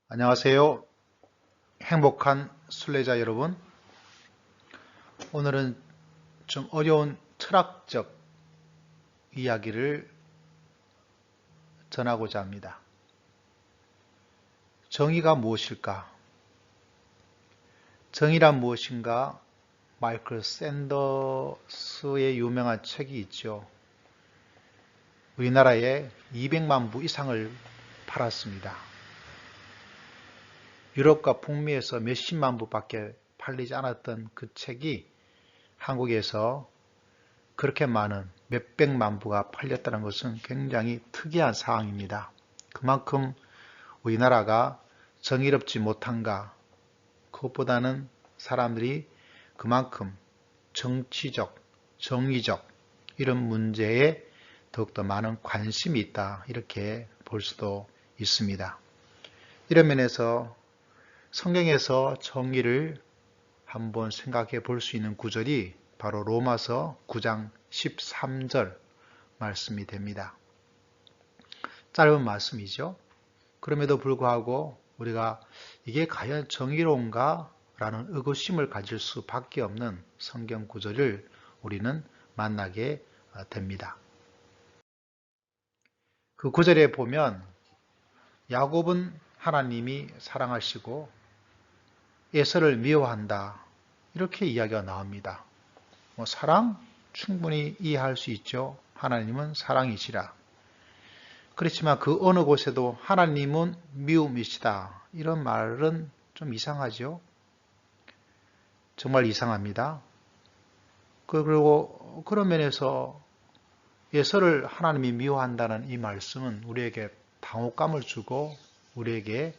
안녕하세요. 행복한 순례자 여러분. 오늘은 좀 어려운 철학적 이야기를 전하고자 합니다. 정의가 무엇일까? 정의란 무엇인가? 마이클 샌더스의 유명한 책이 있죠. 우리나라에 200만 부 이상을 팔았습니다. 유럽과 북미에서 몇십만 부밖에 팔리지 않았던 그 책이 한국에서 그렇게 많은 몇백만 부가 팔렸다는 것은 굉장히 특이한 사항입니다. 그만큼 우리나라가 정의롭지 못한가, 그것보다는 사람들이 그만큼 정치적, 정의적 이런 문제에 더욱더 많은 관심이 있다, 이렇게 볼 수도 있습니다. 이런 면에서 성경에서 정의를 한번 생각해 볼 수 있는 구절이 바로 로마서 9장 13절 말씀이 됩니다. 짧은 말씀이죠. 그럼에도 불구하고 우리가 이게 과연 정의로운가? 라는 의구심을 가질 수밖에 없는 성경 구절을 우리는 만나게 됩니다. 그 구절에 보면 야곱은 하나님이 사랑하시고 에서를 미워한다, 이렇게 이야기가 나옵니다. 사랑? 충분히 이해할 수 있죠. 하나님은 사랑이시라. 그렇지만 그 어느 곳에도 하나님은 미움이시다, 이런 말은 좀 이상하죠. 정말 이상합니다. 그리고 그런 면에서 에서를 하나님이 미워한다는 이 말씀은 우리에게 당혹감을 주고 우리에게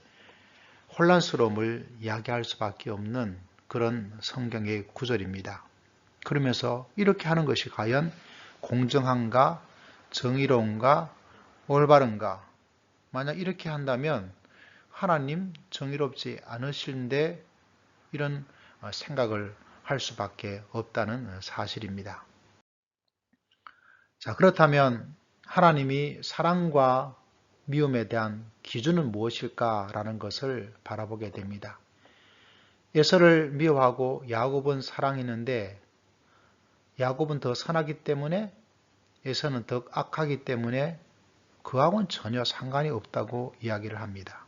혼란스러움을 이야기할 수밖에 없는 그런 성경의 구절입니다. 그러면서 이렇게 하는 것이 과연 공정한가, 정의로운가, 올바른가? 만약 이렇게 한다면 하나님 정의롭지 않으신데, 이런 생각을 할 수밖에 없다는 사실입니다. 자, 그렇다면 하나님이 사랑과 미움에 대한 기준은 무엇일까라는 것을 바라보게 됩니다. 에서를 미워하고 야곱은 사랑했는데 야곱은 더 선하기 때문에, 에서는 더 악하기 때문에 그하고는 전혀 상관이 없다고 이야기를 합니다.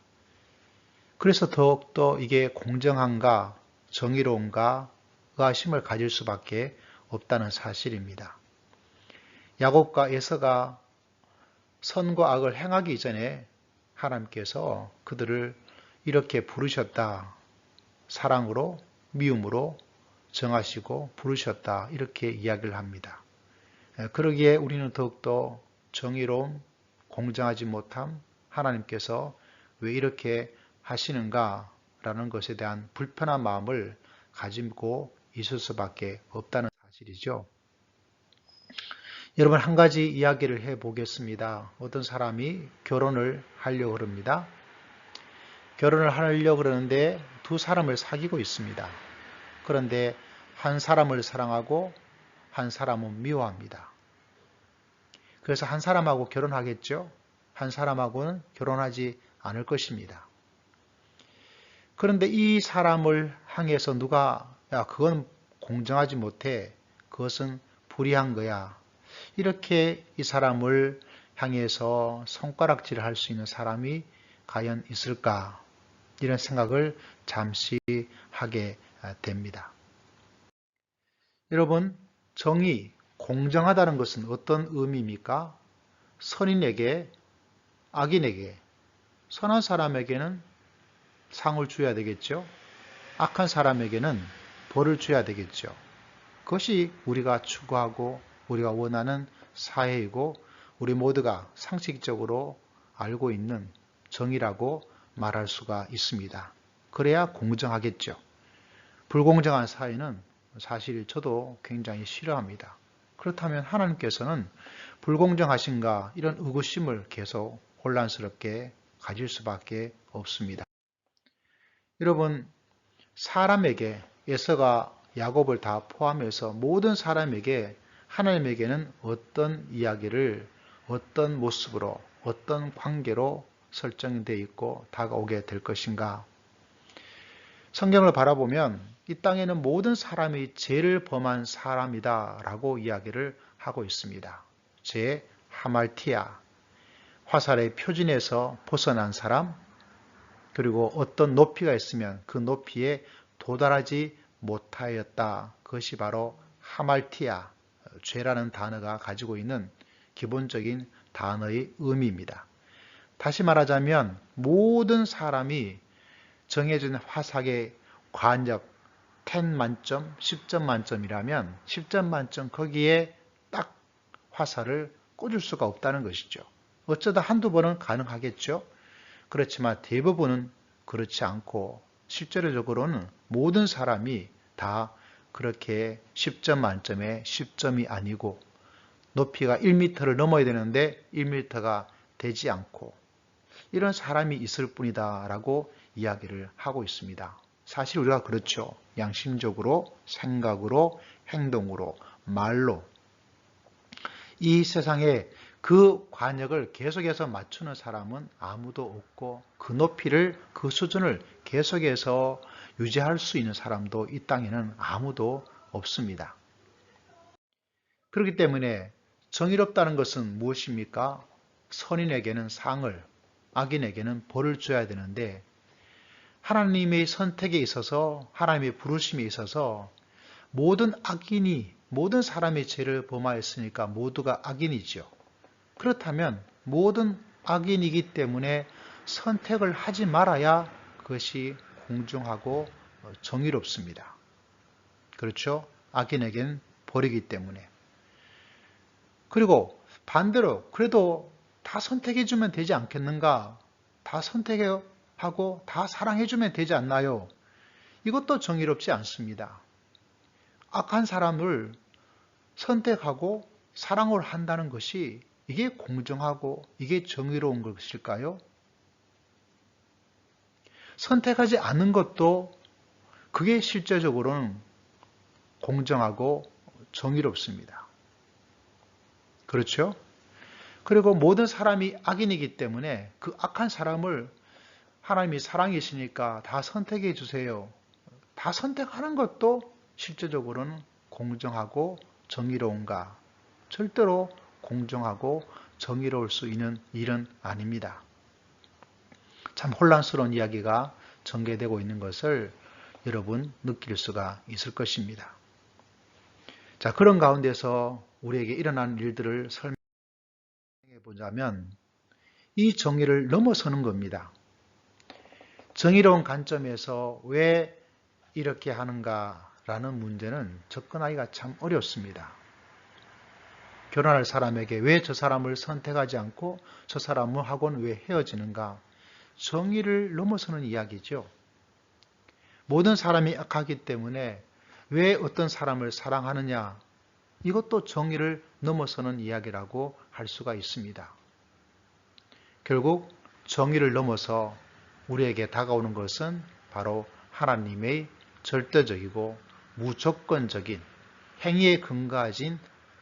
그래서 더욱더 이게 공정한가, 정의로운가 의아심을 가질 수밖에 없다는 사실입니다. 야곱과 에서가 선과 악을 행하기 이전에 하나님께서 그들을 이렇게 부르셨다. 사랑으로, 미움으로 정하시고 부르셨다, 이렇게 이야기를 합니다. 그러기에 우리는 더욱더 정의로움, 공정하지 못함, 하나님께서 왜 이렇게 하시는가 라는 것에 대한 불편한 마음을 가지고 있을 수밖에 없다는 사실이죠. 여러분, 한 가지 이야기를 해보겠습니다. 어떤 사람이 결혼을 하려고 합니다. 결혼을 하려고 그러는데 두 사람을 사귀고 있습니다. 그런데 한 사람을 사랑하고 한 사람은 미워합니다. 그래서 한 사람하고 결혼하겠죠? 한 사람하고는 결혼하지 않을 것입니다. 그런데 이 사람을 향해서 누가, 야, 그건 공정하지 못해, 그것은 불의한 거야, 이렇게 이 사람을 향해서 손가락질을 할 수 있는 사람이 과연 있을까? 이런 생각을 잠시 하게 됩니다. 여러분, 정의, 공정하다는 것은 어떤 의미입니까? 선인에게, 악인에게, 선한 사람에게는 상을 줘야 되겠죠. 악한 사람에게는 벌을 줘야 되겠죠. 그것이 우리가 추구하고 우리가 원하는 사회이고 우리 모두가 상식적으로 알고 있는 정의라고 말할 수가 있습니다. 그래야 공정하겠죠. 불공정한 사회는 사실 저도 굉장히 싫어합니다. 그렇다면 하나님께서는 불공정하신가, 이런 의구심을 계속 혼란스럽게 가질 수밖에 없습니다. 여러분, 사람에게, 에서가 야곱을 다 포함해서 모든 사람에게 하나님에게는 어떤 이야기를, 어떤 모습으로, 어떤 관계로 설정되어 있고 다가오게 될 것인가? 성경을 바라보면 이 땅에는 모든 사람이 죄를 범한 사람이다 라고 이야기를 하고 있습니다. 죄, 하말티아, 화살의 표준에서 벗어난 사람, 그리고 어떤 높이가 있으면 그 높이에 도달하지 못하였다. 그것이 바로 하말티아, 죄라는 단어가 가지고 있는 기본적인 단어의 의미입니다. 다시 말하자면 모든 사람이 정해진 화살의 관역 10 만점, 10점 만점이라면 10점 만점 거기에 딱 화살을 꽂을 수가 없다는 것이죠. 어쩌다 한두 번은 가능하겠죠. 그렇지만 대부분은 그렇지 않고 실제로적으로는 모든 사람이 다 그렇게 10점 만점에 10점이 아니고 높이가 1m를 넘어야 되는데 1m가 되지 않고 이런 사람이 있을 뿐이다 라고 이야기를 하고 있습니다. 사실 우리가 그렇죠. 양심적으로, 생각으로, 행동으로, 말로 이 세상에 그 관역을 계속해서 맞추는 사람은 아무도 없고 그 높이를, 그 수준을 계속해서 유지할 수 있는 사람도 이 땅에는 아무도 없습니다. 그렇기 때문에 정의롭다는 것은 무엇입니까? 선인에게는 상을, 악인에게는 벌을 줘야 되는데 하나님의 선택에 있어서, 하나님의 부르심에 있어서 모든 악인이, 모든 사람의 죄를 범하였으니까 모두가 악인이죠. 그렇다면 모든 악인이기 때문에 선택을 하지 말아야 그것이 공정하고 정의롭습니다. 그렇죠? 악인에겐 벌이기 때문에. 그리고 반대로 그래도 다 선택해주면 되지 않겠는가? 다 선택하고 다 사랑해주면 되지 않나요? 이것도 정의롭지 않습니다. 악한 사람을 선택하고 사랑을 한다는 것이 이게 공정하고 이게 정의로운 것일까요? 선택하지 않는 것도 그게 실제적으로는 공정하고 정의롭습니다. 그렇죠? 그리고 모든 사람이 악인이기 때문에 그 악한 사람을 하나님이 사랑이시니까 다 선택해 주세요. 다 선택하는 것도 실제적으로는 공정하고 정의로운가? 절대로 공정하고 정의로울 수 있는 일은 아닙니다. 참 혼란스러운 이야기가 전개되고 있는 것을 여러분 느낄 수가 있을 것입니다. 자, 그런 가운데서 우리에게 일어나는 일들을 설명해 보자면 이 정의를 넘어서는 겁니다. 정의로운 관점에서 왜 이렇게 하는가라는 문제는 접근하기가 참 어렵습니다. 결혼할 사람에게 왜 저 사람을 선택하지 않고 저 사람하고는 왜 헤어지는가? 정의를 넘어서는 이야기죠. 모든 사람이 악하기 때문에 왜 어떤 사람을 사랑하느냐? 이것도 정의를 넘어서는 이야기라고 할 수가 있습니다. 결국 정의를 넘어서 우리에게 다가오는 것은 바로 하나님의 절대적이고 무조건적인 행위에 근거하지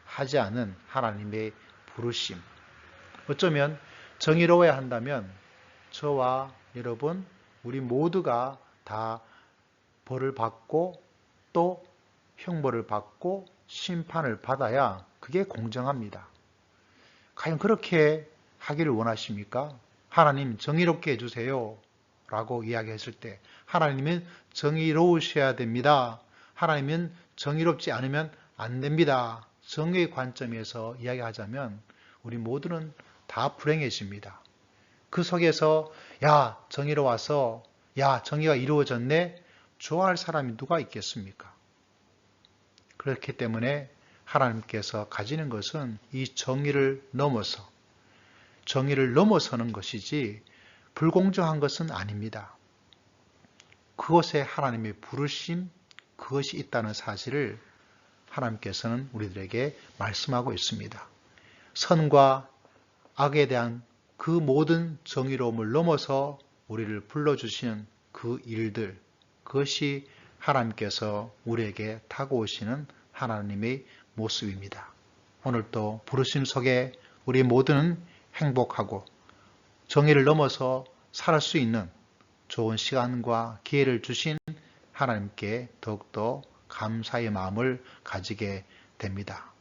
하지 않은 하나님의 부르심. 어쩌면 정의로워야 한다면 저와 여러분, 우리 모두가 다 벌을 받고 또 형벌을 받고 심판을 받아야 그게 공정합니다. 과연 그렇게 하기를 원하십니까? 하나님 정의롭게 해주세요 라고 이야기했을 때 하나님은 정의로우셔야 됩니다. 하나님은 정의롭지 않으면 안 됩니다. 정의의 관점에서 이야기하자면 우리 모두는 다 불행해집니다. 그 속에서 야 정의로워서 야 정의가 이루어졌네 좋아할 사람이 누가 있겠습니까? 그렇기 때문에 하나님께서 가지는 것은 이 정의를 넘어서는 것이지 불공정한 것은 아닙니다. 그것에 하나님의 부르심, 그것이 있다는 사실을 하나님께서는 우리들에게 말씀하고 있습니다. 선과 악에 대한 그 모든 정의로움을 넘어서 우리를 불러주시는 그 일들, 그것이 하나님께서 우리에게 다가오시는 하나님의 모습입니다. 오늘도 부르심 속에 우리 모두는 행복하고 정의를 넘어서 살 수 있는 좋은 시간과 기회를 주신 하나님께 더욱더 감사의 마음을 가지게 됩니다.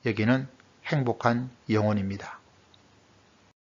여기는 행복한 영혼입니다.